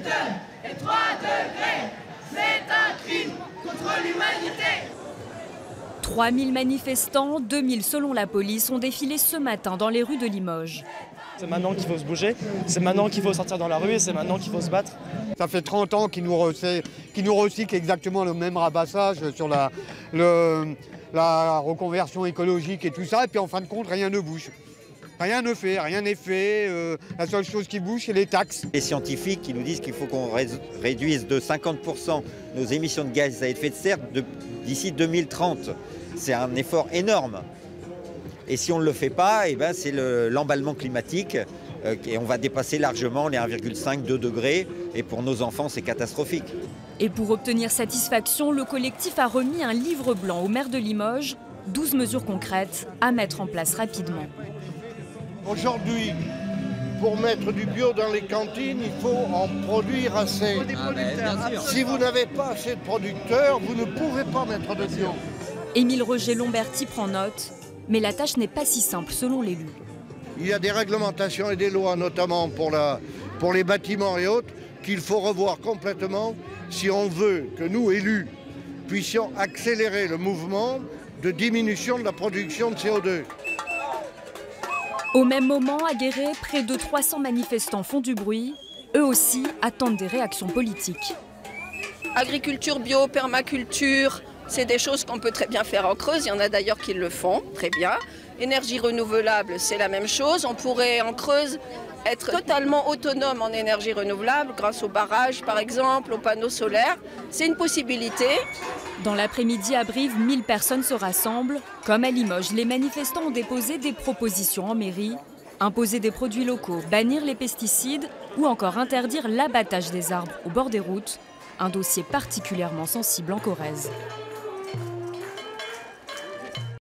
2 et 3 degrés. C'est un crime contre l'humanité. 3000 manifestants, 2000 selon la police, ont défilé ce matin dans les rues de Limoges. C'est maintenant qu'il faut se bouger, c'est maintenant qu'il faut sortir dans la rue et c'est maintenant qu'il faut se battre. Ça fait 30 ans qu'ils nous recyclent exactement le même rabassage sur la reconversion écologique et tout ça. Et puis en fin de compte, rien ne bouge. Rien n'est fait. La seule chose qui bouge, c'est les taxes. Les scientifiques qui nous disent qu'il faut qu'on réduise de 50% nos émissions de gaz à effet de serre d'ici 2030. C'est un effort énorme. Et si on ne le fait pas, eh ben c'est l'emballement climatique et on va dépasser largement les 1,5-2 degrés. Et pour nos enfants, c'est catastrophique. Et pour obtenir satisfaction, le collectif a remis un livre blanc au maire de Limoges, 12 mesures concrètes à mettre en place rapidement. Aujourd'hui, pour mettre du bio dans les cantines, il faut en produire assez. Si vous n'avez pas assez de producteurs, vous ne pouvez pas mettre de bio. Émile Roger-Lomberti prend note, mais la tâche n'est pas si simple selon l'élu. Il y a des réglementations et des lois, notamment pour les bâtiments et autres, qu'il faut revoir complètement si on veut que nous, élus, puissions accélérer le mouvement de diminution de la production de CO2. Au même moment, à Guéret, près de 300 manifestants font du bruit. Eux aussi attendent des réactions politiques. Agriculture bio, permaculture, c'est des choses qu'on peut très bien faire en Creuse. Il y en a d'ailleurs qui le font très bien. Énergie renouvelable, c'est la même chose. On pourrait en Creuse être totalement autonome en énergie renouvelable grâce aux barrages par exemple, aux panneaux solaires. C'est une possibilité. Dans l'après-midi à Brive, 1000 personnes se rassemblent. Comme à Limoges, les manifestants ont déposé des propositions en mairie. Imposer des produits locaux, bannir les pesticides ou encore interdire l'abattage des arbres au bord des routes. Un dossier particulièrement sensible en Corrèze.